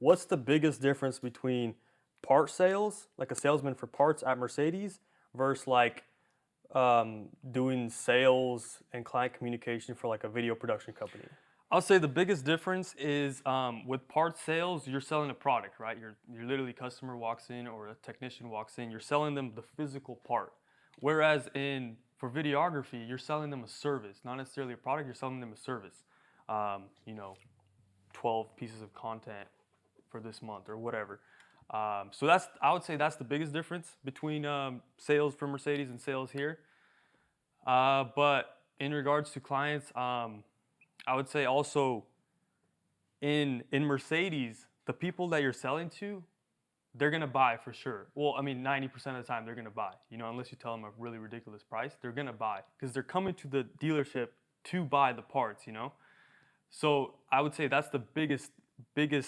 what's the biggest difference between part sales, like a salesman for parts at Mercedes, versus like doing sales and client communication for like a video production company? I'll say the biggest difference is with parts sales, you're selling a product, right? You're literally customer walks in or a technician walks in, you're selling them the physical part. Whereas for videography, you're selling them a service, not necessarily a product. You're selling them a service. You know, 12 pieces of content for this month or whatever. So I would say that's the biggest difference between sales for Mercedes and sales here. But in regards to clients, I would say also in Mercedes, the people that you're selling to, they're gonna buy for sure. Well, I mean, 90% of the time they're gonna buy. You know, unless you tell them a really ridiculous price, they're gonna buy because they're coming to the dealership to buy the parts. You know, so I would say that's the biggest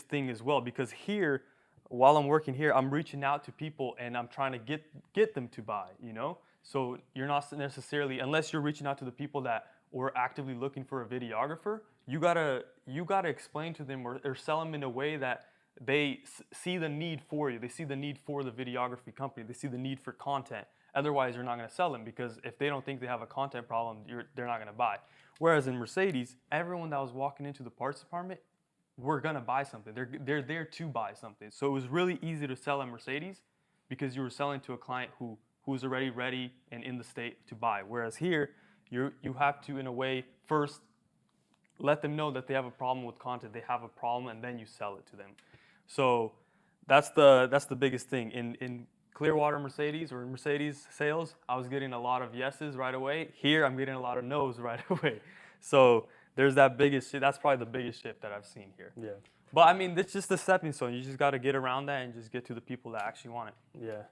thing as well, because here, while I'm working here, I'm reaching out to people and I'm trying to get them to buy. You know, so you're not necessarily, unless you're reaching out to the people that were actively looking for a videographer, you gotta explain to them or sell them in a way that they see the need for you. They see the need for the videography company. They see the need for content. Otherwise, you're not going to sell them, because if they don't think they have a content problem, they're not going to buy. Whereas in Mercedes, everyone that was walking into the parts department were going to buy something. They're there to buy something. So it was really easy to sell at Mercedes because you were selling to a client who's already ready and in the state to buy. Whereas here, you have to, in a way, first let them know that they have a problem with content. They have a problem, and then you sell it to them. So that's the biggest thing. In Clearwater Mercedes or Mercedes sales, I was getting a lot of yeses right away. Here, I'm getting a lot of no's right away. So there's that biggest shift. That's probably the biggest shift that I've seen here. Yeah. But I mean, it's just a stepping stone. You just got to get around that and just get to the people that actually want it. Yeah.